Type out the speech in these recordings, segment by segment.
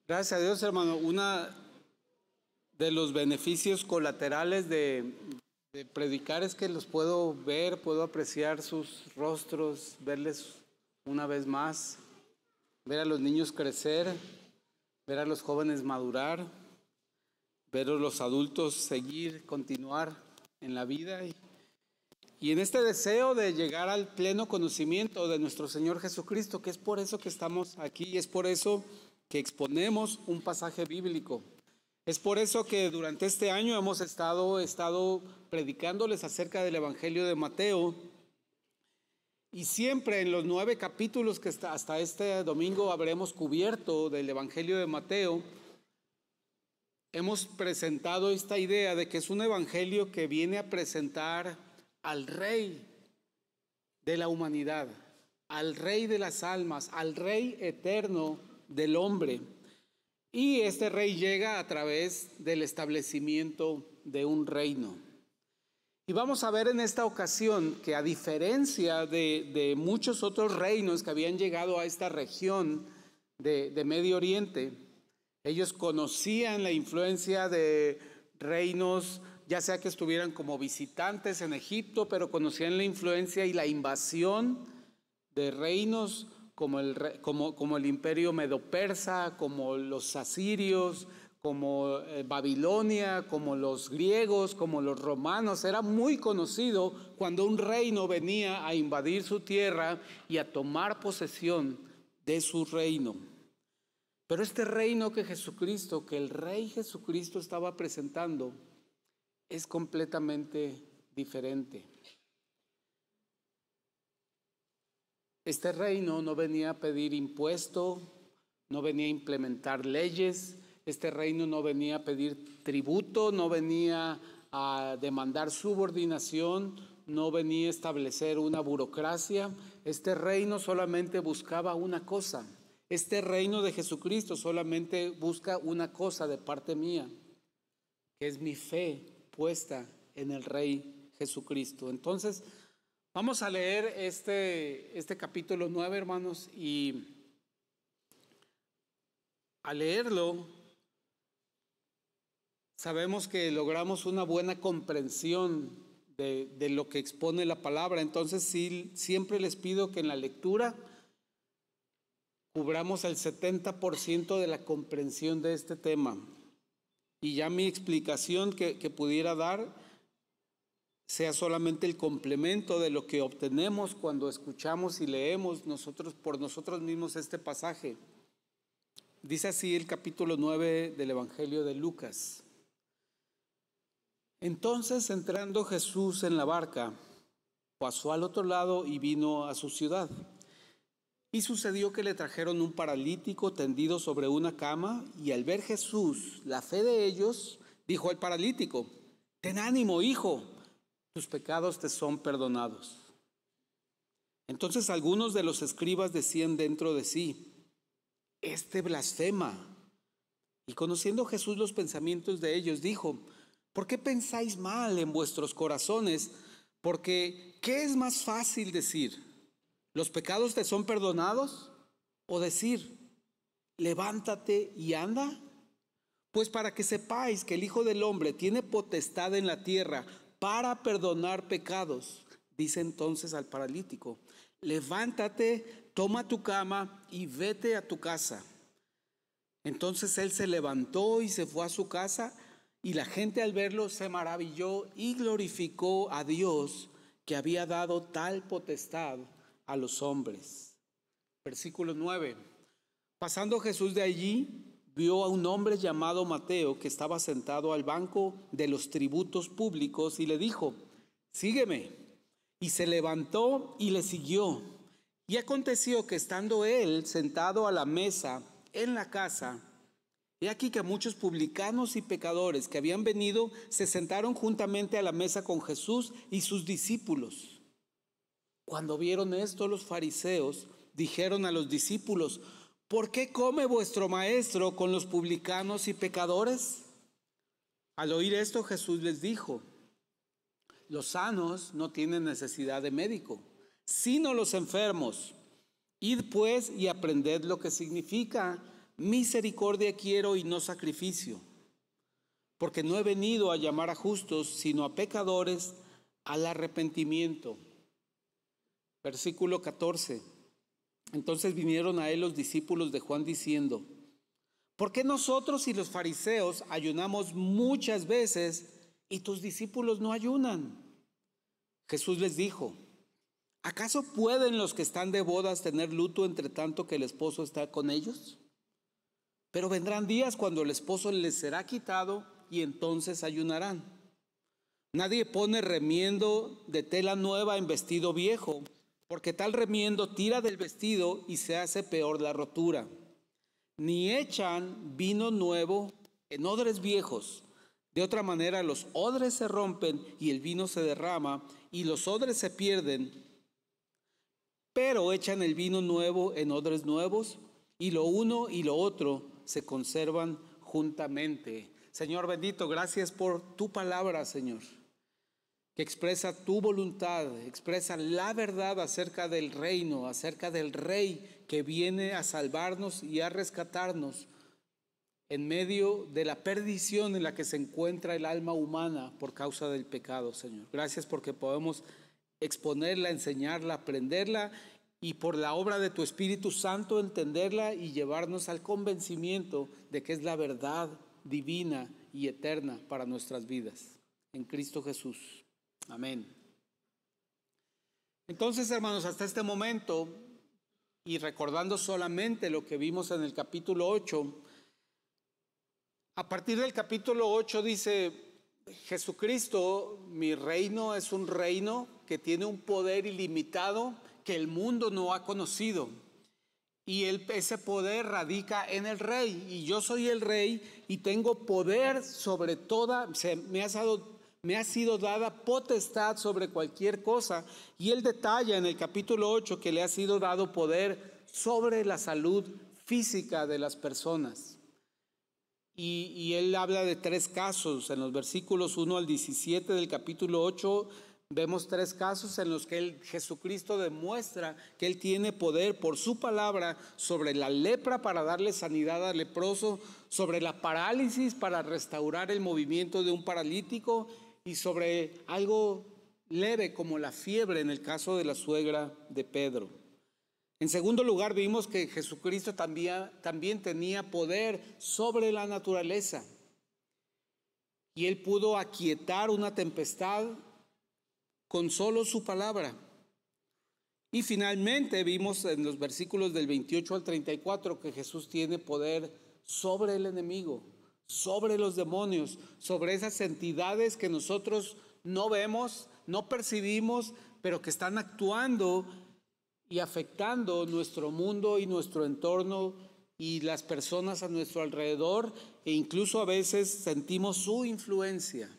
Gracias a Dios, hermano. Uno de los beneficios colaterales de predicar es que los puedo ver, puedo apreciar sus rostros, verles una vez más, ver a los niños crecer, ver a los jóvenes madurar, ver a los adultos seguir, continuar en la vida. Y en este deseo de llegar al pleno conocimiento de nuestro Señor Jesucristo, que es por eso que estamos aquí y es por eso que exponemos un pasaje bíblico. Es por eso que durante este año hemos estado predicándoles acerca del Evangelio de Mateo. Y siempre en los 9 capítulos que hasta este domingo habremos cubierto del Evangelio de Mateo, hemos presentado esta idea de que es un evangelio que viene a presentar al Rey de la humanidad, al Rey de las almas, al Rey eterno del hombre. Y este Rey llega a través del establecimiento de un reino. Y vamos a ver en esta ocasión que a diferencia de muchos otros reinos que habían llegado a esta región de Medio Oriente, ellos conocían la influencia de reinos, ya sea que estuvieran como visitantes en Egipto, pero conocían la influencia y la invasión de reinos como el imperio medo-persa, como los asirios, como Babilonia, como los griegos, como los romanos. Era muy conocido cuando un reino venía a invadir su tierra y a tomar posesión de su reino. Pero este reino que el Rey Jesucristo estaba presentando, es completamente diferente. Este reino no venía a pedir impuesto, no venía a implementar leyes, este reino no venía a pedir tributo, no venía a demandar subordinación, no venía a establecer una burocracia. Este reino solamente buscaba una cosa. Este reino de Jesucristo solamente busca una cosa de parte mía, que es mi fe puesta en el Rey Jesucristo. Entonces, vamos a leer este capítulo 9, hermanos, y al leerlo, sabemos que logramos una buena comprensión de lo que expone la palabra. Entonces, sí, siempre les pido que en la lectura cubramos el 70% de la comprensión de este tema. Y ya mi explicación que pudiera dar sea solamente el complemento de lo que obtenemos cuando escuchamos y leemos por nosotros mismos este pasaje. Dice así el capítulo 9 del Evangelio de Lucas. Entonces, entrando Jesús en la barca, pasó al otro lado y vino a su ciudad. Y sucedió que le trajeron un paralítico tendido sobre una cama, y al ver Jesús la fe de ellos, dijo al paralítico: ten ánimo, hijo, tus pecados te son perdonados. Entonces algunos de los escribas decían dentro de sí: este blasfema. Y conociendo Jesús los pensamientos de ellos, dijo: ¿por qué pensáis mal en vuestros corazones? Porque ¿qué es más fácil decir? ¿Los pecados te son perdonados? ¿O decir: levántate y anda? Pues para que sepáis que el Hijo del Hombre tiene potestad en la tierra para perdonar pecados, dice entonces al paralítico: levántate, toma tu cama y vete a tu casa. Entonces él se levantó y se fue a su casa, y la gente al verlo se maravilló y glorificó a Dios, que había dado tal potestad a los hombres. Versículo 9. Pasando Jesús de allí, vio a un hombre llamado Mateo, que estaba sentado al banco de los tributos públicos, y le dijo: sígueme. Y se levantó y le siguió. Y aconteció que estando él sentado a la mesa en la casa, he aquí que muchos publicanos y pecadores que habían venido se sentaron juntamente a la mesa con Jesús y sus discípulos. Cuando vieron esto, los fariseos dijeron a los discípulos: ¿por qué come vuestro maestro con los publicanos y pecadores? Al oír esto, Jesús les dijo: los sanos no tienen necesidad de médico, sino los enfermos. Id pues y aprended lo que significa: misericordia quiero y no sacrificio, porque no he venido a llamar a justos, sino a pecadores al arrepentimiento. Versículo 14. Entonces vinieron a él los discípulos de Juan diciendo: ¿por qué nosotros y los fariseos ayunamos muchas veces y tus discípulos no ayunan? Jesús les dijo: ¿acaso pueden los que están de bodas tener luto entre tanto que el esposo está con ellos? Pero vendrán días cuando el esposo les será quitado y entonces ayunarán. Nadie pone remiendo de tela nueva en vestido viejo, porque tal remiendo tira del vestido y se hace peor la rotura. Ni echan vino nuevo en odres viejos. De otra manera los odres se rompen y el vino se derrama y los odres se pierden. Pero echan el vino nuevo en odres nuevos y lo uno y lo otro se conservan juntamente. Señor bendito, gracias por tu palabra, Señor, que expresa tu voluntad, expresa la verdad acerca del reino, acerca del Rey que viene a salvarnos y a rescatarnos en medio de la perdición en la que se encuentra el alma humana por causa del pecado, Señor. Gracias porque podemos exponerla, enseñarla, aprenderla y por la obra de tu Espíritu Santo entenderla y llevarnos al convencimiento de que es la verdad divina y eterna para nuestras vidas. En Cristo Jesús. Amén. Entonces, hermanos, hasta este momento, y recordando solamente lo que vimos en el capítulo 8, a partir del capítulo 8 dice: Jesucristo, mi reino es un reino que tiene un poder ilimitado que el mundo no ha conocido. Y ese poder radica en el Rey. Y yo soy el Rey y tengo poder sobre toda, me ha sido dada potestad sobre cualquier cosa. Y él detalla en el capítulo 8 que le ha sido dado poder sobre la salud física de las personas. Y él habla de 3 casos. En los versículos 1 al 17 del capítulo 8 vemos 3 casos en los que Jesucristo demuestra que él tiene poder por su palabra sobre la lepra para darle sanidad al leproso, sobre la parálisis para restaurar el movimiento de un paralítico y sobre algo leve como la fiebre en el caso de la suegra de Pedro. En segundo lugar, vimos que Jesucristo también tenía poder sobre la naturaleza y él pudo aquietar una tempestad con solo su palabra. Y finalmente vimos en los versículos del 28 al 34 que Jesús tiene poder sobre el enemigo, sobre los demonios, sobre esas entidades que nosotros no vemos, no percibimos, pero que están actuando y afectando nuestro mundo y nuestro entorno y las personas a nuestro alrededor, e incluso a veces sentimos su influencia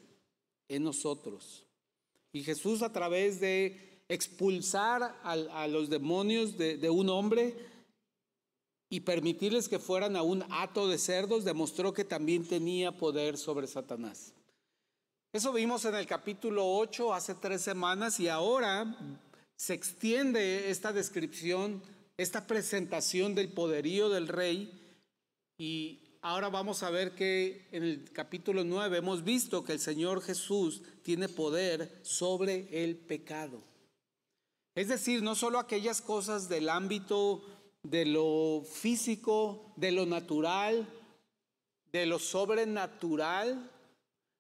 en nosotros. Y Jesús, a través de expulsar a los demonios de un hombre y permitirles que fueran a un hato de cerdos, demostró que también tenía poder sobre Satanás. Eso vimos en el capítulo 8 hace 3 semanas y ahora se extiende esta descripción, esta presentación del poderío del Rey. Y ahora vamos a ver que en el capítulo 9 hemos visto que el Señor Jesús tiene poder sobre el pecado. Es decir, no solo aquellas cosas del ámbito de lo físico, de lo natural, de lo sobrenatural,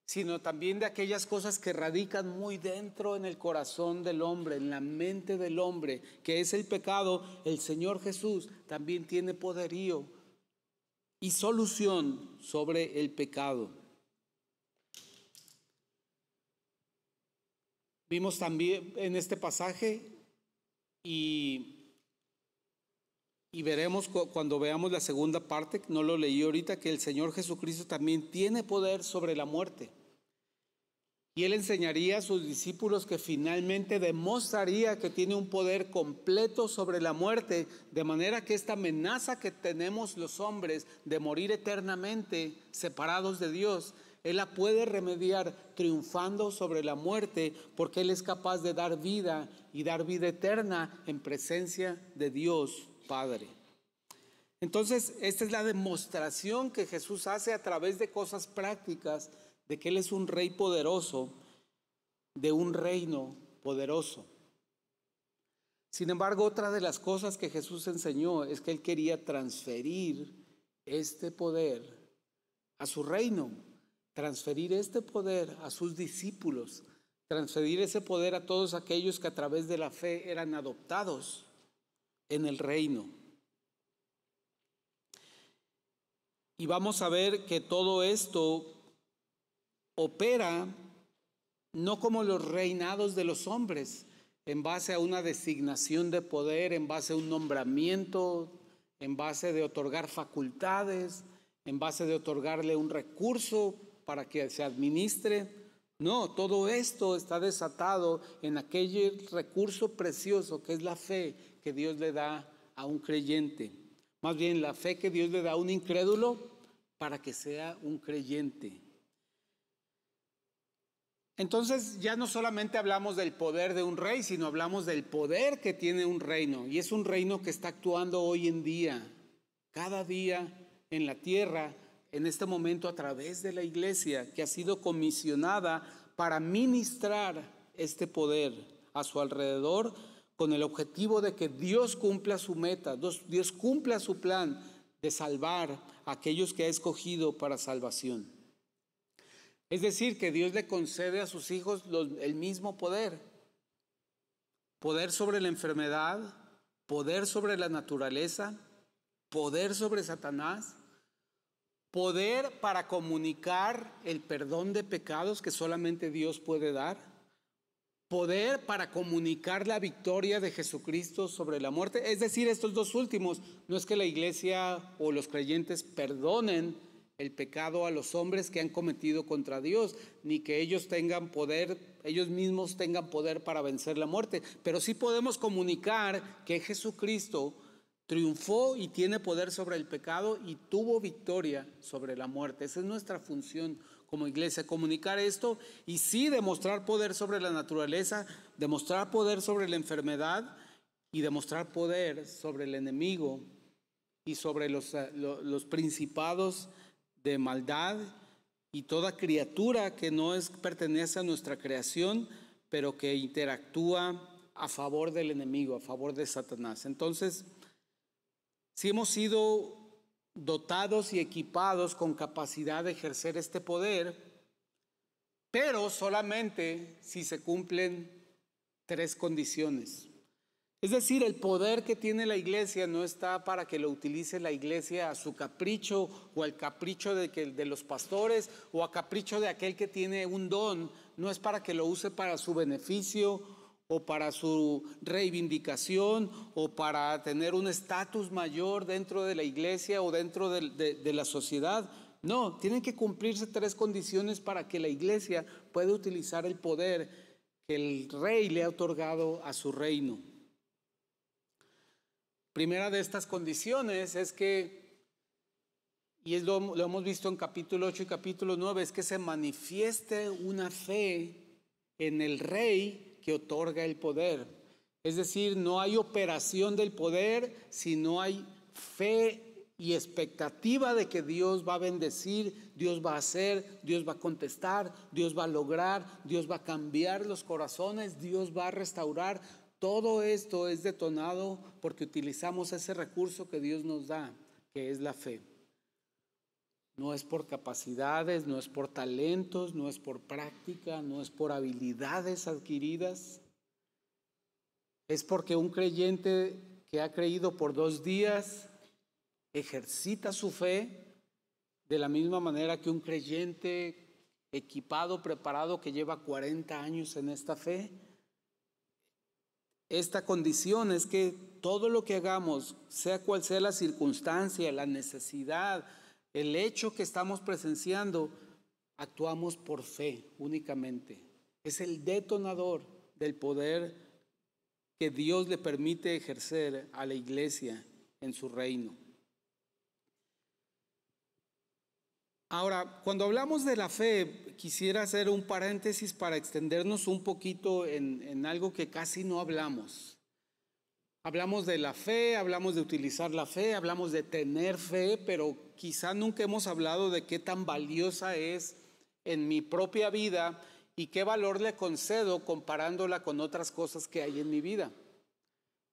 sino también de aquellas cosas que radican muy dentro en el corazón del hombre, en la mente del hombre, que es el pecado. El Señor Jesús también tiene poderío y solución sobre el pecado. Vimos también en este pasaje y veremos cuando veamos la segunda parte, no lo leí ahorita, que el Señor Jesucristo también tiene poder sobre la muerte. Y Él enseñaría a sus discípulos que finalmente demostraría que tiene un poder completo sobre la muerte, de manera que esta amenaza que tenemos los hombres de morir eternamente separados de Dios, Él la puede remediar triunfando sobre la muerte, porque Él es capaz de dar vida y dar vida eterna en presencia de Dios Padre. Entonces, esta es la demostración que Jesús hace a través de cosas prácticas, de que Él es un rey poderoso, de un reino poderoso. Sin embargo, otra de las cosas que Jesús enseñó es que Él quería transferir este poder a su reino, transferir este poder a sus discípulos, transferir ese poder a todos aquellos que a través de la fe eran adoptados en el reino. Y vamos a ver que todo esto opera no como los reinados de los hombres, en base a una designación de poder, en base a un nombramiento, en base de otorgar facultades, en base de otorgarle un recurso para que se administre. No, todo esto está desatado en aquel recurso precioso que es la fe que Dios le da a un creyente. Más bien la fe que Dios le da a un incrédulo para que sea un creyente. Entonces ya no solamente hablamos del poder de un rey, sino hablamos del poder que tiene un reino. Y es un reino que está actuando hoy en día, cada día en la tierra, en este momento a través de la iglesia, que ha sido comisionada para ministrar este poder a su alrededor, con el objetivo de que Dios cumpla su meta, Dios cumpla su plan de salvar a aquellos que ha escogido para salvación. Es decir, que Dios le concede a sus hijos el mismo poder. Poder sobre la enfermedad, poder sobre la naturaleza, poder sobre Satanás, poder para comunicar el perdón de pecados que solamente Dios puede dar, poder para comunicar la victoria de Jesucristo sobre la muerte. Es decir, estos dos últimos, no es que la iglesia o los creyentes perdonen el pecado a los hombres que han cometido contra Dios, ni que ellos tengan poder, ellos mismos tengan poder para vencer la muerte, pero sí podemos comunicar que Jesucristo triunfó y tiene poder sobre el pecado y tuvo victoria sobre la muerte. Esa es nuestra función como iglesia, comunicar esto y sí demostrar poder sobre la naturaleza, demostrar poder sobre la enfermedad y demostrar poder sobre el enemigo y sobre los principados de maldad y toda criatura que no pertenece a nuestra creación, pero que interactúa a favor del enemigo, a favor de Satanás. Entonces, si hemos sido dotados y equipados con capacidad de ejercer este poder, pero solamente si se cumplen 3 condiciones. Es decir, el poder que tiene la iglesia no está para que lo utilice la iglesia a su capricho o al capricho de los pastores o a capricho de aquel que tiene un don. No es para que lo use para su beneficio o para su reivindicación o para tener un estatus mayor dentro de la iglesia o dentro de la sociedad. No, tienen que cumplirse 3 condiciones para que la iglesia pueda utilizar el poder que el rey le ha otorgado a su reino. Primera de estas condiciones es que, y lo hemos visto en capítulo 8 y capítulo 9, es que se manifieste una fe en el rey que otorga el poder. Es decir, no hay operación del poder si no hay fe y expectativa de que Dios va a bendecir, Dios va a hacer, Dios va a contestar, Dios va a lograr, Dios va a cambiar los corazones, Dios va a restaurar. Todo esto es detonado porque utilizamos ese recurso que Dios nos da, que es la fe. No es por capacidades, no es por talentos, no es por práctica, no es por habilidades adquiridas. Es porque un creyente que ha creído por 2 días ejercita su fe de la misma manera que un creyente equipado, preparado, que lleva 40 años en esta fe. Esta condición es que todo lo que hagamos, sea cual sea la circunstancia, la necesidad, el hecho que estamos presenciando, actuamos por fe únicamente. Es el detonador del poder que Dios le permite ejercer a la iglesia en su reino. Ahora, cuando hablamos de la fe, quisiera hacer un paréntesis para extendernos un poquito en algo que casi no hablamos. Hablamos de la fe, hablamos de utilizar la fe, hablamos de tener fe, pero quizá nunca hemos hablado de qué tan valiosa es en mi propia vida y qué valor le concedo comparándola con otras cosas que hay en mi vida.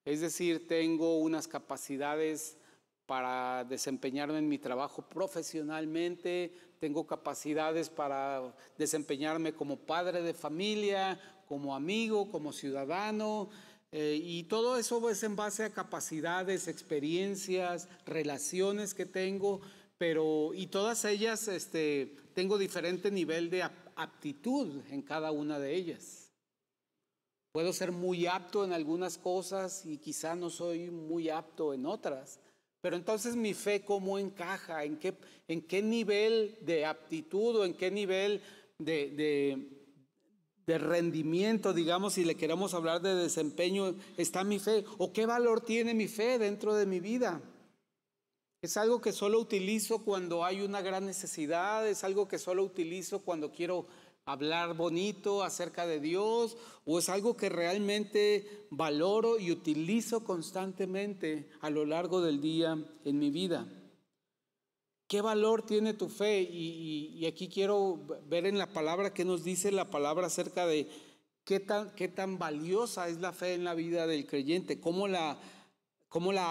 Es decir, tengo unas capacidades para desempeñarme en mi trabajo profesionalmente, tengo capacidades para desempeñarme como padre de familia, como amigo, como ciudadano, y todo eso es en base a capacidades, experiencias, relaciones que tengo, y todas ellas tengo diferente nivel de aptitud en cada una de ellas. Puedo ser muy apto en algunas cosas y quizá no soy muy apto en otras. Pero entonces mi fe, ¿cómo encaja? ¿En qué nivel de aptitud o en qué nivel de rendimiento, digamos, si le queremos hablar de desempeño, está mi fe? ¿O qué valor tiene mi fe dentro de mi vida? ¿Es algo que solo utilizo cuando hay una gran necesidad? ¿Es algo que solo utilizo cuando quiero hablar bonito acerca de Dios? ¿O es algo que realmente valoro y utilizo constantemente a lo largo del día en mi vida? ¿Qué valor tiene tu fe? Y aquí quiero ver en la palabra qué nos dice la palabra acerca de qué tan valiosa es la fe en la vida del creyente, cómo la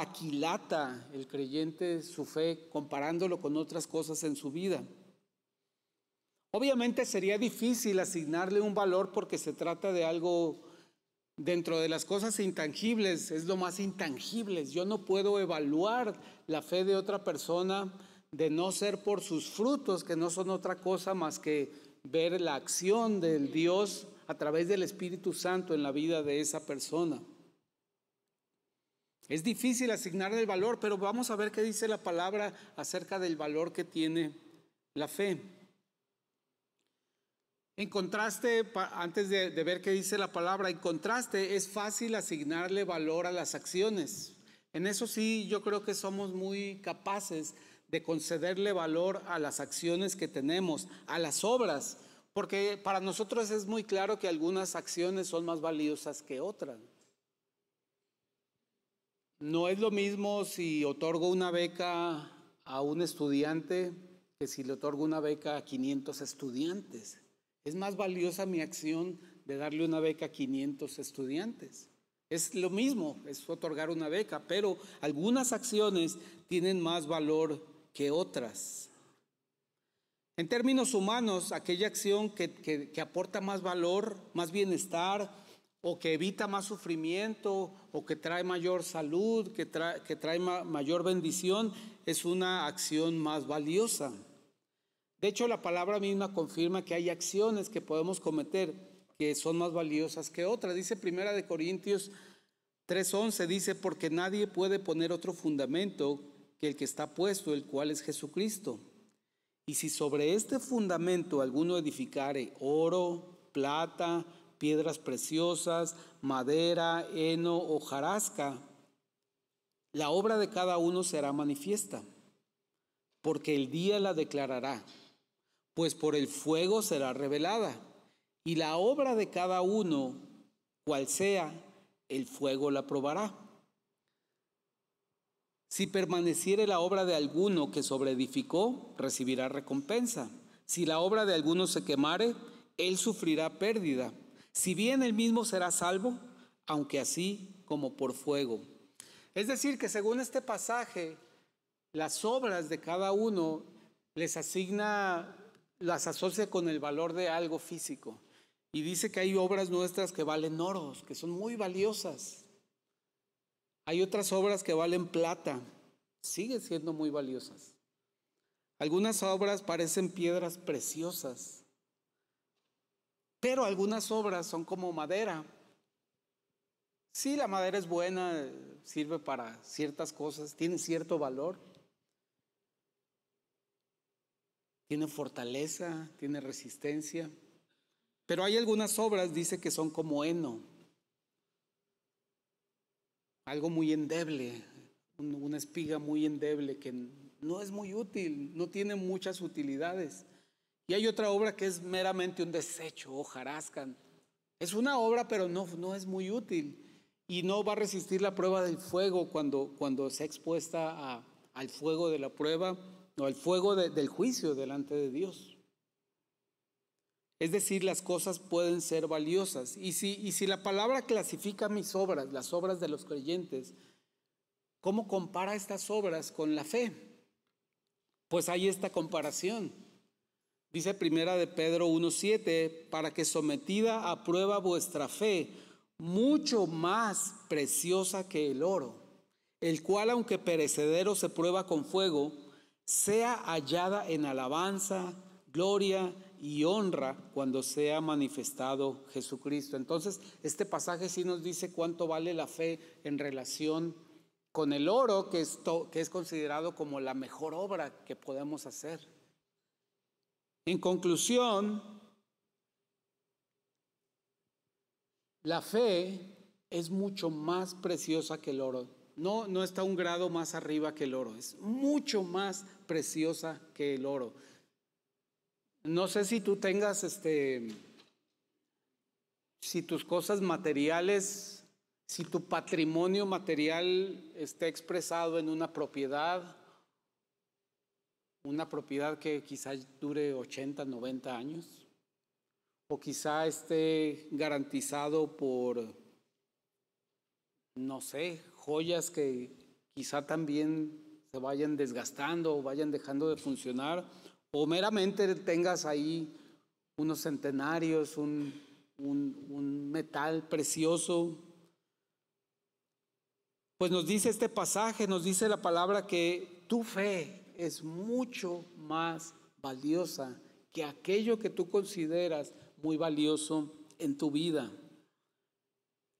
aquilata el creyente su fe comparándolo con otras cosas en su vida. Obviamente sería difícil asignarle un valor porque se trata de algo dentro de las cosas intangibles, es lo más intangibles. Yo no puedo evaluar la fe de otra persona de no ser por sus frutos, que no son otra cosa más que ver la acción del Dios a través del Espíritu Santo en la vida de esa persona. Es difícil asignarle el valor, pero vamos a ver qué dice la palabra acerca del valor que tiene la fe. En contraste, antes de ver qué dice la palabra, en contraste es fácil asignarle valor a las acciones. En eso sí, yo creo que somos muy capaces de concederle valor a las acciones que tenemos, a las obras, porque para nosotros es muy claro que algunas acciones son más valiosas que otras. No es lo mismo si otorgo una beca a un estudiante que si le otorgo una beca a 500 estudiantes. Es más valiosa mi acción de darle una beca a 500 estudiantes. Es lo mismo, es otorgar una beca, pero algunas acciones tienen más valor que otras. En términos humanos, aquella acción que aporta más valor, más bienestar, o que evita más sufrimiento, o que trae mayor salud, que trae mayor bendición, es una acción más valiosa. De hecho, la palabra misma confirma que hay acciones que podemos cometer que son más valiosas que otras. Dice 1 Corintios 3:11, dice, porque nadie puede poner otro fundamento que el que está puesto, el cual es Jesucristo. Y si sobre este fundamento alguno edificare oro, plata, piedras preciosas, madera, heno o hojarasca, la obra de cada uno será manifiesta, porque el día la declarará, pues por el fuego será revelada, y la obra de cada uno, cual sea, el fuego la probará. Si permaneciere la obra de alguno que sobreedificó, recibirá recompensa. Si la obra de alguno se quemare, él sufrirá pérdida. Si bien él mismo será salvo, aunque así como por fuego. Es decir, que según este pasaje, las obras de cada uno las asocia con el valor de algo físico. Y dice que hay obras nuestras que valen oros, que son muy valiosas. Hay otras obras que valen plata, siguen siendo muy valiosas. Algunas obras parecen piedras preciosas, pero algunas obras son como madera. Sí, la madera es buena, sirve para ciertas cosas, tiene cierto valor, tiene fortaleza, tiene resistencia, pero hay algunas obras, dice, que son como heno, algo muy endeble, una espiga muy endeble que no es muy útil, no tiene muchas utilidades. Y hay otra obra que es meramente un desecho, hojarasca. Es una obra, pero no es muy útil. y no va a resistir la prueba del fuego cuando sea expuesta al fuego de la prueba o al fuego del juicio delante de Dios. Es decir, las cosas pueden ser valiosas. Y si la palabra clasifica mis obras, las obras de los creyentes, ¿cómo compara estas obras con la fe? Pues hay esta comparación. Dice Primera de Pedro 1:7, para que sometida a prueba vuestra fe, mucho más preciosa que el oro, el cual aunque perecedero se prueba con fuego, sea hallada en alabanza, gloria y honra cuando sea manifestado Jesucristo. Entonces, este pasaje sí nos dice cuánto vale la fe en relación con el oro, que es considerado como la mejor obra que podemos hacer. En conclusión, la fe es mucho más preciosa que el oro. No está un grado más arriba que el oro, es mucho más preciosa que el oro. No sé si tú tengas, si tus cosas materiales, si tu patrimonio material está expresado en una propiedad que quizá dure 80, 90 años, o quizá esté garantizado por, no sé, joyas que quizá también se vayan desgastando o vayan dejando de funcionar, o meramente tengas ahí unos centenarios, un metal precioso. Pues nos dice este pasaje, nos dice la palabra que tu fe es mucho más valiosa que aquello que tú consideras muy valioso en tu vida.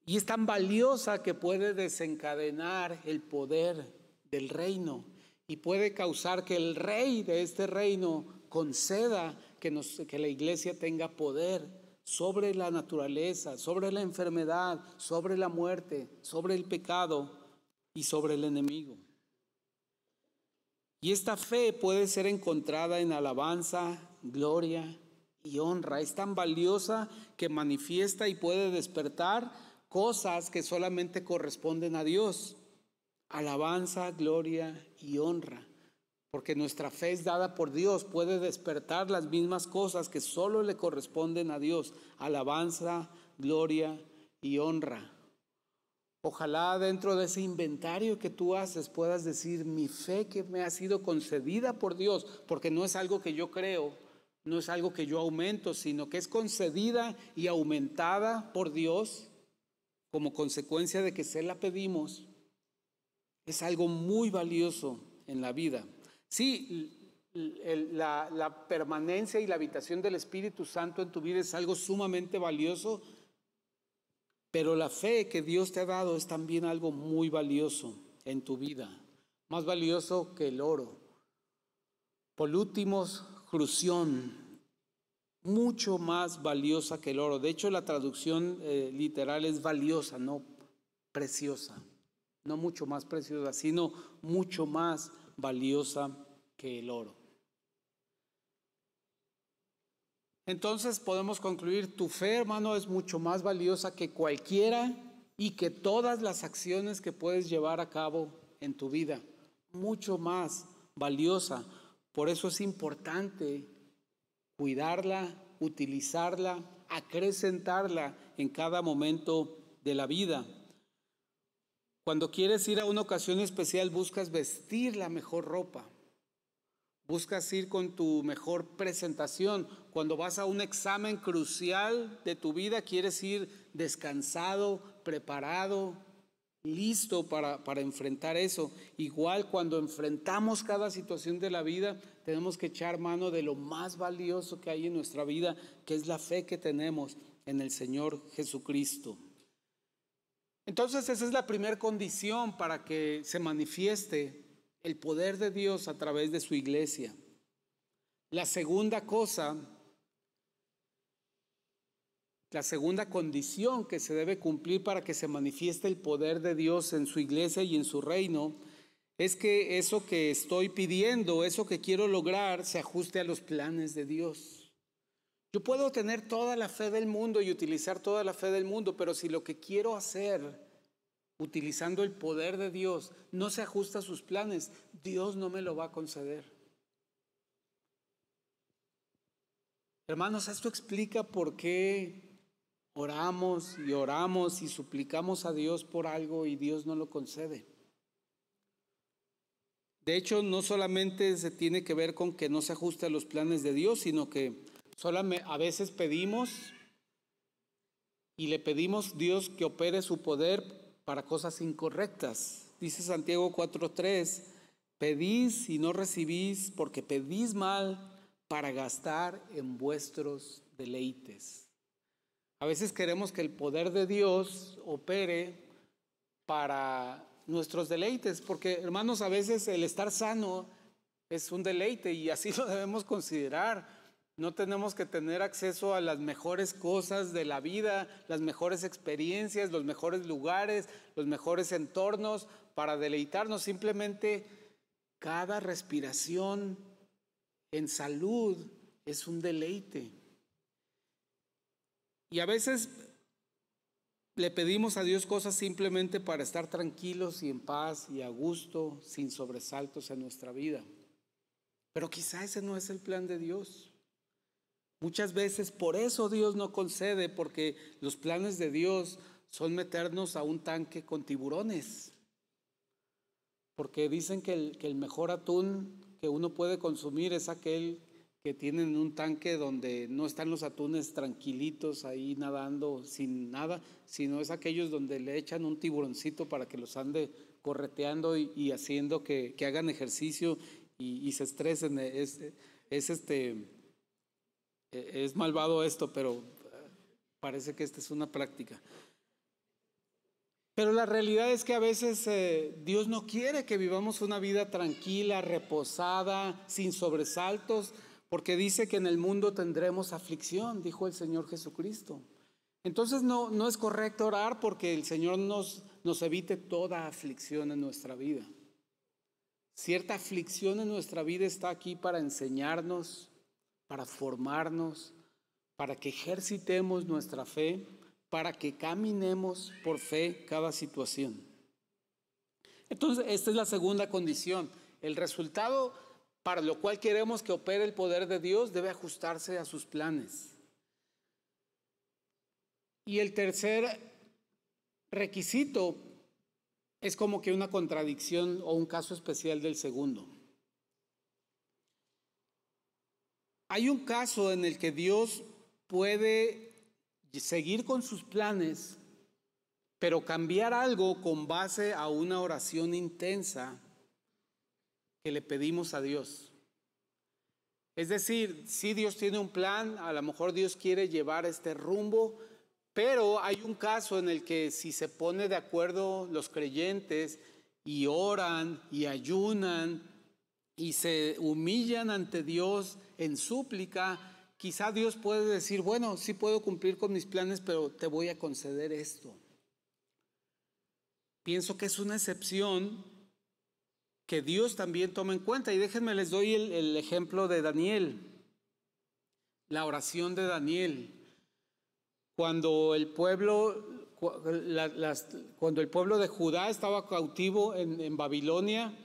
Y es tan valiosa que puede desencadenar el poder del reino y puede causar que el rey de este reino conceda que la iglesia tenga poder sobre la naturaleza, sobre la enfermedad, sobre la muerte, sobre el pecado y sobre el enemigo. Y esta fe puede ser encontrada en alabanza, gloria y honra. Es tan valiosa que manifiesta y puede despertar cosas que solamente corresponden a Dios. Alabanza, gloria y honra. Porque nuestra fe es dada por Dios, puede despertar las mismas cosas que solo le corresponden a Dios. Alabanza, gloria y honra. Ojalá dentro de ese inventario que tú haces puedas decir, mi fe que me ha sido concedida por Dios, porque no es algo que yo creo, no es algo que yo aumento, sino que es concedida y aumentada por Dios como consecuencia de que se la pedimos. Es algo muy valioso en la vida. Sí, la permanencia y la habitación del Espíritu Santo en tu vida es algo sumamente valioso, pero la fe que Dios te ha dado es también algo muy valioso en tu vida, más valioso que el oro. Polútimos crución, mucho más valiosa que el oro. De hecho, la traducción literal es valiosa, no preciosa. No mucho más preciosa, sino mucho más valiosa que el oro. Entonces podemos concluir, tu fe, hermano, es mucho más valiosa que cualquiera y que todas las acciones que puedes llevar a cabo en tu vida. Mucho más valiosa. Por eso es importante cuidarla, utilizarla, acrecentarla en cada momento de la vida. Cuando quieres ir a una ocasión especial, buscas vestir la mejor ropa. Buscas ir con tu mejor presentación. Cuando vas a un examen crucial de tu vida, quieres ir descansado, preparado, listo para enfrentar eso. Igual cuando enfrentamos cada situación de la vida, tenemos que echar mano de lo más valioso que hay en nuestra vida, que es la fe que tenemos en el Señor Jesucristo. Entonces esa es la primera condición para que se manifieste el poder de Dios a través de su iglesia. La segunda condición que se debe cumplir para que se manifieste el poder de Dios en su iglesia y en su reino, es que eso que estoy pidiendo, eso que quiero lograr, se ajuste a los planes de Dios. Yo puedo tener toda la fe del mundo y utilizar toda la fe del mundo, pero si lo que quiero hacer utilizando el poder de Dios, no se ajusta a sus planes, Dios no me lo va a conceder. Hermanos, esto explica por qué oramos y suplicamos a Dios por algo y Dios no lo concede. De hecho, no solamente se tiene que ver con que no se ajuste a los planes de Dios, sino que a veces pedimos y le pedimos a Dios que opere su poder para cosas incorrectas. Dice Santiago 4:3, pedís y no recibís porque pedís mal para gastar en vuestros deleites. A veces queremos que el poder de Dios opere para nuestros deleites, porque hermanos, a veces el estar sano es un deleite y así lo debemos considerar. No tenemos que tener acceso a las mejores cosas de la vida, las mejores experiencias, los mejores lugares, los mejores entornos para deleitarnos. Simplemente cada respiración en salud es un deleite. Y a veces le pedimos a Dios cosas simplemente para estar tranquilos y en paz y a gusto, sin sobresaltos en nuestra vida. Pero quizá ese no es el plan de Dios. Muchas veces por eso Dios no concede, porque los planes de Dios son meternos a un tanque con tiburones. Porque dicen que el mejor atún que uno puede consumir es aquel que tienen un tanque donde no están los atunes tranquilitos ahí nadando sin nada, sino es aquellos donde le echan un tiburoncito para que los ande correteando y haciendo que hagan ejercicio y se estresen. Es malvado esto, pero parece que esta es una práctica. Pero la realidad es que a veces Dios no quiere que vivamos una vida tranquila, reposada, sin sobresaltos, porque dice que en el mundo tendremos aflicción, dijo el Señor Jesucristo. Entonces no es correcto orar porque el Señor nos evite toda aflicción en nuestra vida. Cierta aflicción en nuestra vida está aquí para enseñarnos, para formarnos, para que ejercitemos nuestra fe, para que caminemos por fe cada situación. Entonces, esta es la segunda condición. El resultado para lo cual queremos que opere el poder de Dios debe ajustarse a sus planes. Y el tercer requisito es como que una contradicción o un caso especial del segundo. Hay un caso en el que Dios puede seguir con sus planes, pero cambiar algo con base a una oración intensa que le pedimos a Dios. Es decir, si Dios tiene un plan, a lo mejor Dios quiere llevar este rumbo, pero hay un caso en el que si se pone de acuerdo los creyentes y oran y ayunan y se humillan ante Dios en súplica, quizá Dios puede decir, bueno, sí puedo cumplir con mis planes, pero te voy a conceder esto. Pienso que es una excepción que Dios también toma en cuenta. Y déjenme les doy el ejemplo de Daniel, la oración de Daniel. Cuando el pueblo de Judá estaba cautivo en Babilonia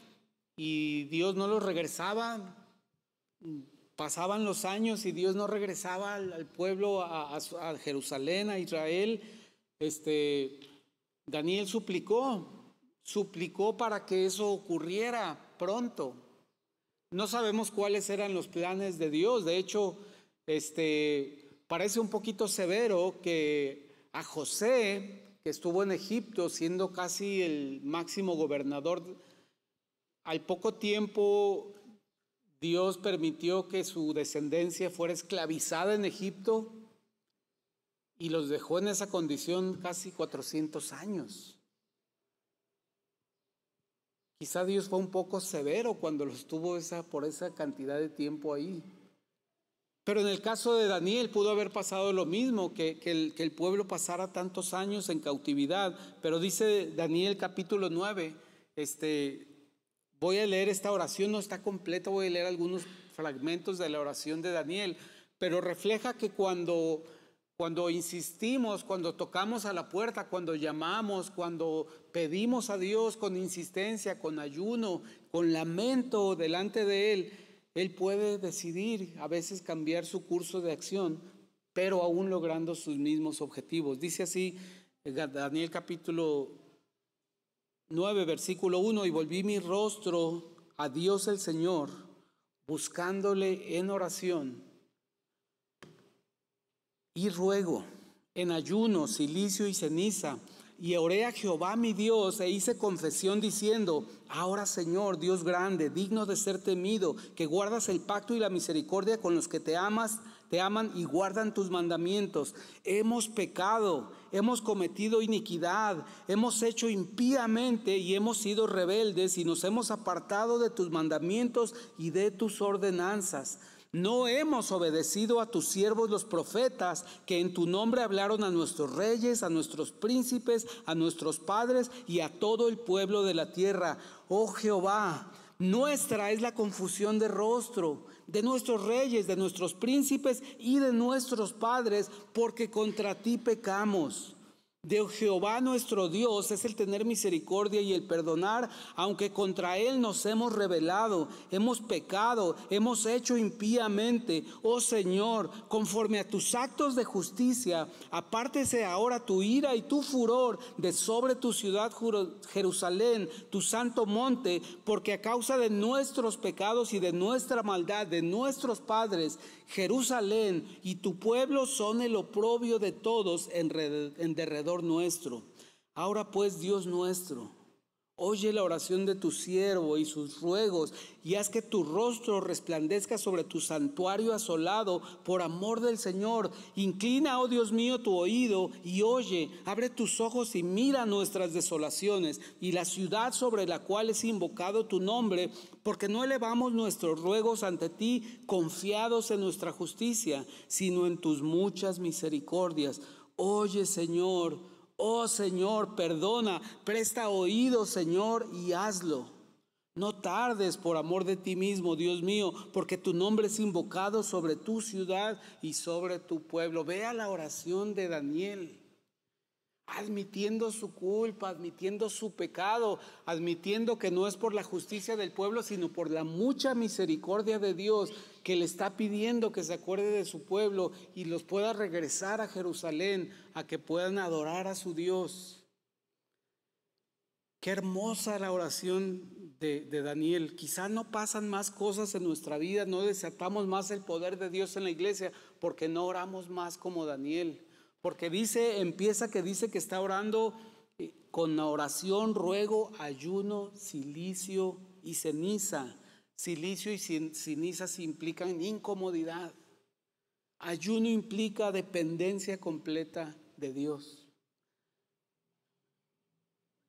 y Dios no los regresaba, pasaban los años y Dios no regresaba al pueblo, a Jerusalén, a Israel, Daniel suplicó para que eso ocurriera pronto. No sabemos cuáles eran los planes de Dios. De hecho, parece un poquito severo que a José, que estuvo en Egipto siendo casi el máximo gobernador, al poco tiempo Dios permitió que su descendencia fuera esclavizada en Egipto y los dejó en esa condición casi 400 años. Quizá Dios fue un poco severo cuando los tuvo por esa cantidad de tiempo ahí. Pero en el caso de Daniel pudo haber pasado lo mismo, que el pueblo pasara tantos años en cautividad. Pero dice Daniel capítulo 9, voy a leer esta oración, no está completa, voy a leer algunos fragmentos de la oración de Daniel, pero refleja que cuando Cuando insistimos, cuando tocamos a la puerta, cuando llamamos, cuando pedimos a Dios con insistencia, con ayuno, con lamento delante de Él, Él puede decidir a veces cambiar su curso de acción, pero aún logrando sus mismos objetivos. Dice así Daniel capítulo 9, versículo 1, y volví mi rostro a Dios el Señor, buscándole en oración y ruego, en ayuno, cilicio y ceniza, y oré a Jehová mi Dios e hice confesión diciendo: ahora, Señor, Dios grande, digno de ser temido, que guardas el pacto y la misericordia con los que te aman y guardan tus mandamientos. Hemos pecado, hemos cometido iniquidad, hemos hecho impíamente y hemos sido rebeldes y nos hemos apartado de tus mandamientos y de tus ordenanzas. No hemos obedecido a tus siervos los profetas, que en tu nombre hablaron a nuestros reyes, a nuestros príncipes, a nuestros padres y a todo el pueblo de la tierra. Oh Jehová, nuestra es la confusión de rostro, de nuestros reyes, de nuestros príncipes y de nuestros padres, porque contra ti pecamos. De Jehová nuestro Dios es el tener misericordia y el perdonar, aunque contra Él nos hemos rebelado, hemos pecado, hemos hecho impíamente. Oh Señor, conforme a tus actos de justicia, apártese ahora tu ira y tu furor de sobre tu ciudad Jerusalén, tu santo monte, porque a causa de nuestros pecados y de nuestra maldad, de nuestros padres, Jerusalén y tu pueblo son el oprobio de todos en derredor nuestro. Ahora pues, Dios nuestro, oye la oración de tu siervo y sus ruegos, y haz que tu rostro resplandezca sobre tu santuario asolado por amor del Señor. Inclina, oh Dios mío, tu oído y oye, abre tus ojos y mira nuestras desolaciones y la ciudad sobre la cual es invocado tu nombre, porque no elevamos nuestros ruegos ante ti confiados en nuestra justicia, sino en tus muchas misericordias. Oye, Señor, oh Señor, perdona, presta oído, Señor, y hazlo. No tardes por amor de ti mismo, Dios mío, porque tu nombre es invocado sobre tu ciudad y sobre tu pueblo. Vea la oración de Daniel, admitiendo su culpa, admitiendo su pecado, admitiendo que no es por la justicia del pueblo, sino por la mucha misericordia de Dios, que le está pidiendo que se acuerde de su pueblo y los pueda regresar a Jerusalén, a que puedan adorar a su Dios. Qué hermosa la oración de Daniel. Quizá no pasan más cosas en nuestra vida, no desatamos más el poder de Dios en la iglesia, porque no oramos más como Daniel. Porque empieza que dice que está orando con oración, ruego, ayuno, cilicio y ceniza. Cilicio y ceniza implican incomodidad. Ayuno implica dependencia completa de Dios.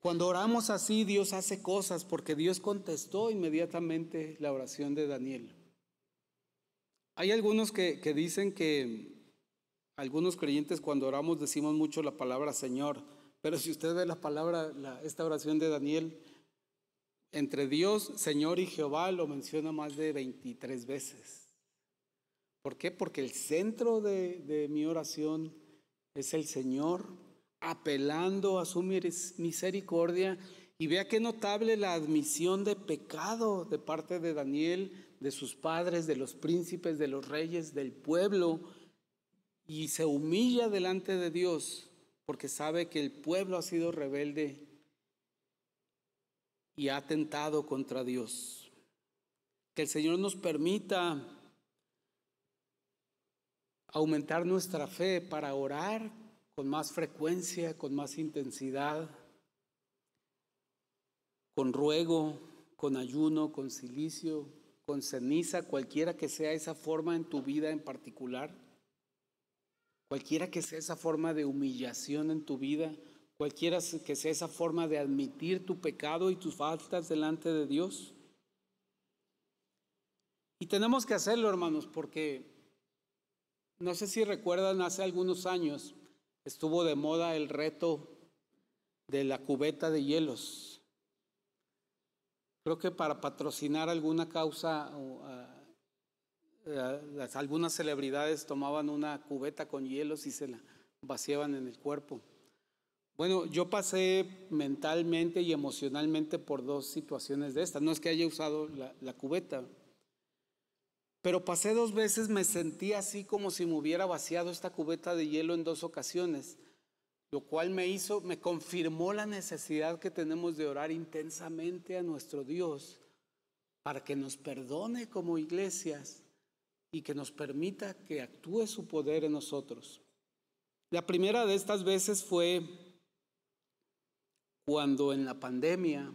Cuando oramos así, Dios hace cosas, porque Dios contestó inmediatamente la oración de Daniel. Hay algunos que dicen que algunos creyentes cuando oramos decimos mucho la palabra Señor, pero si usted ve la palabra, esta oración de Daniel, entre Dios, Señor y Jehová lo menciona más de 23 veces. ¿Por qué? Porque el centro de mi oración es el Señor, apelando a su misericordia. Y vea qué notable la admisión de pecado de parte de Daniel, de sus padres, de los príncipes, de los reyes, del pueblo. Y se humilla delante de Dios porque sabe que el pueblo ha sido rebelde y ha atentado contra Dios. Que el Señor nos permita aumentar nuestra fe para orar con más frecuencia, con más intensidad, con ruego, con ayuno, con cilicio, con ceniza, cualquiera que sea esa forma en tu vida en particular. Cualquiera que sea esa forma de humillación en tu vida, cualquiera que sea esa forma de admitir tu pecado y tus faltas delante de Dios. Y tenemos que hacerlo, hermanos, porque no sé si recuerdan, hace algunos años estuvo de moda el reto de la cubeta de hielos. Creo que para patrocinar alguna causa algunas celebridades tomaban una cubeta con hielos y se la vaciaban en el cuerpo. Bueno, yo pasé mentalmente y emocionalmente por dos situaciones de estas. No es que haya usado la cubeta, pero pasé 2 veces, me sentí así como si me hubiera vaciado esta cubeta de hielo en 2 ocasiones, lo cual me confirmó la necesidad que tenemos de orar intensamente a nuestro Dios para que nos perdone como iglesias y que nos permita que actúe su poder en nosotros. La primera de estas veces fue cuando en la pandemia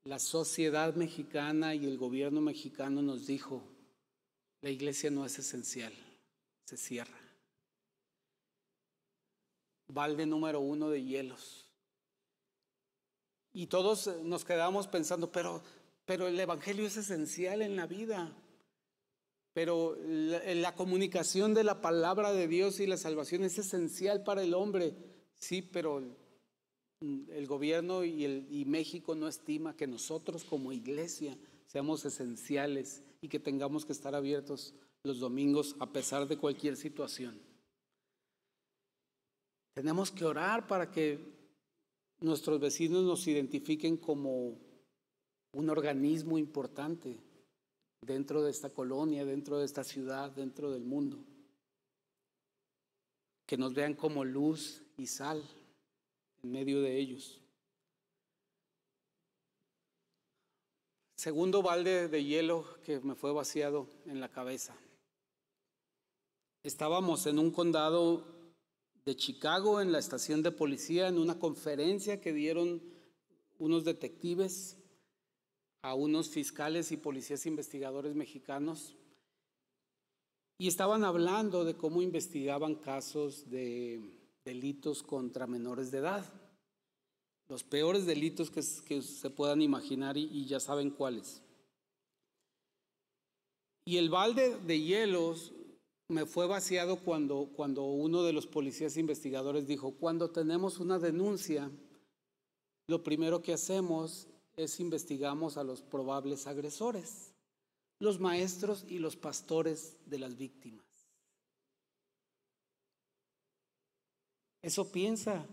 la sociedad mexicana y el gobierno mexicano nos dijo: la iglesia no es esencial, se cierra. Balde número 1 de hielos. Y todos nos quedamos pensando, pero el evangelio es esencial en la vida. Pero la comunicación de la palabra de Dios y la salvación es esencial para el hombre. Sí, pero el gobierno y México no estima que nosotros como iglesia seamos esenciales y que tengamos que estar abiertos los domingos a pesar de cualquier situación. Tenemos que orar para que nuestros vecinos nos identifiquen como un organismo importante dentro de esta colonia, dentro de esta ciudad, dentro del mundo. Que nos vean como luz y sal en medio de ellos. Segundo balde de hielo que me fue vaciado en la cabeza. Estábamos en un condado de Chicago, en la estación de policía, en una conferencia que dieron unos detectives a unos fiscales y policías investigadores mexicanos, y estaban hablando de cómo investigaban casos de delitos contra menores de edad, los peores delitos que se puedan imaginar, y ya saben cuáles. Y el balde de hielos me fue vaciado cuando uno de los policías investigadores dijo: cuando tenemos una denuncia, lo primero que hacemos es investigamos a los probables agresores, los maestros y los pastores de las víctimas. Eso piensa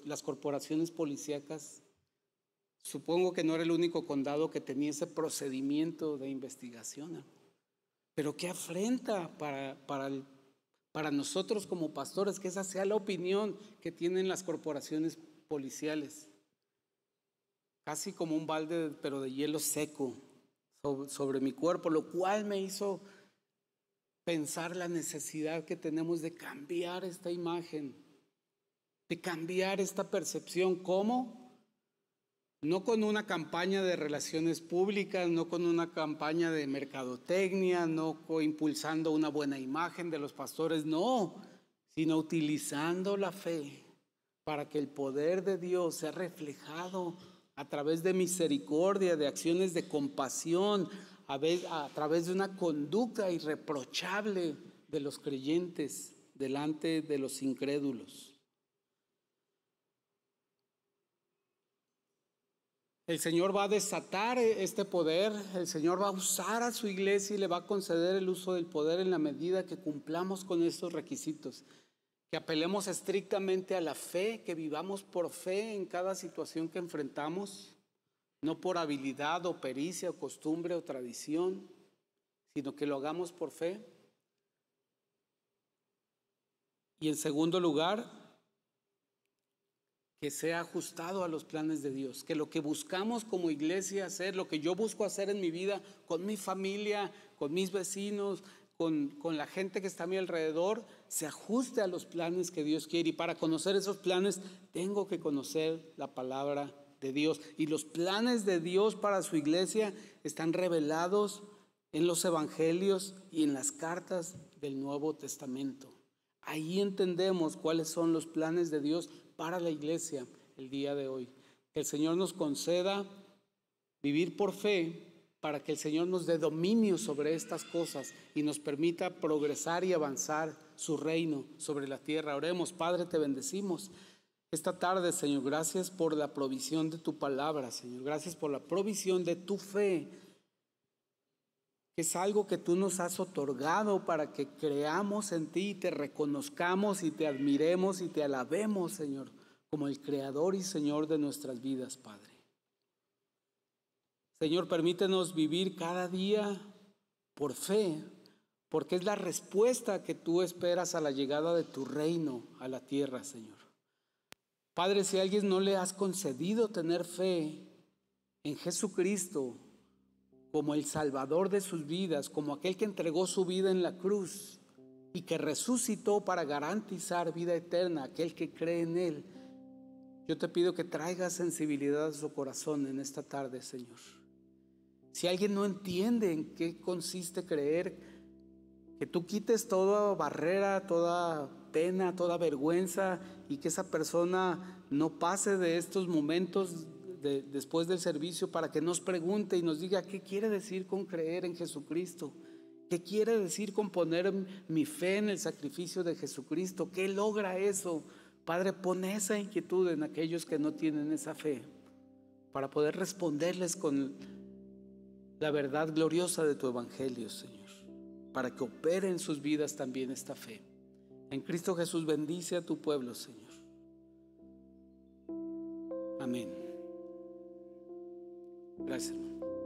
las corporaciones policíacas. Supongo que no era el único condado que tenía ese procedimiento de investigación. Pero qué afrenta para nosotros como pastores que esa sea la opinión que tienen las corporaciones policiales. Casi como un balde, pero de hielo seco sobre mi cuerpo, lo cual me hizo pensar la necesidad que tenemos de cambiar esta imagen, de cambiar esta percepción. ¿Cómo? No con una campaña de relaciones públicas, no con una campaña de mercadotecnia, no impulsando una buena imagen de los pastores, no, sino utilizando la fe para que el poder de Dios sea reflejado a través de misericordia, de acciones de compasión, a través de una conducta irreprochable de los creyentes delante de los incrédulos. El Señor va a desatar este poder, el Señor va a usar a su iglesia y le va a conceder el uso del poder en la medida que cumplamos con estos requisitos, que apelemos estrictamente a la fe, que vivamos por fe en cada situación que enfrentamos, no por habilidad o pericia o costumbre o tradición, sino que lo hagamos por fe. Y en segundo lugar, que sea ajustado a los planes de Dios, que lo que buscamos como iglesia hacer, lo que yo busco hacer en mi vida, con mi familia, con mis vecinos, con la gente que está a mi alrededor, se ajuste a los planes que Dios quiere. Y para conocer esos planes, tengo que conocer la palabra de Dios. Y los planes de Dios para su iglesia están revelados en los evangelios y en las cartas del Nuevo Testamento. Ahí entendemos cuáles son los planes de Dios para la iglesia el día de hoy. Que el Señor nos conceda vivir por fe para que el Señor nos dé dominio sobre estas cosas y nos permita progresar y avanzar su reino sobre la tierra. Oremos. Padre, te bendecimos esta tarde, Señor. Gracias por la provisión de tu palabra, Señor. Gracias por la provisión de tu fe. que es algo que tú nos has otorgado para que creamos en ti, te reconozcamos y te admiremos y te alabemos, Señor, como el Creador y Señor de nuestras vidas, Padre. Señor, permítenos vivir cada día por fe, porque es la respuesta que tú esperas a la llegada de tu reino a la tierra, Señor. Padre, si a alguien no le has concedido tener fe en Jesucristo como el Salvador de sus vidas, como aquel que entregó su vida en la cruz y que resucitó para garantizar vida eterna, aquel que cree en Él, yo te pido que traigas sensibilidad a su corazón en esta tarde, Señor. Si alguien no entiende en qué consiste creer, que tú quites toda barrera, toda pena, toda vergüenza, y que esa persona no pase de estos momentos después del servicio para que nos pregunte y nos diga qué quiere decir con creer en Jesucristo, qué quiere decir con poner mi fe en el sacrificio de Jesucristo, qué logra eso. Padre, pon esa inquietud en aquellos que no tienen esa fe, para poder responderles con la verdad gloriosa de tu evangelio, Señor, para que opere en sus vidas también esta fe. En Cristo Jesús bendice a tu pueblo, Señor. Amén. Gracias, hermano.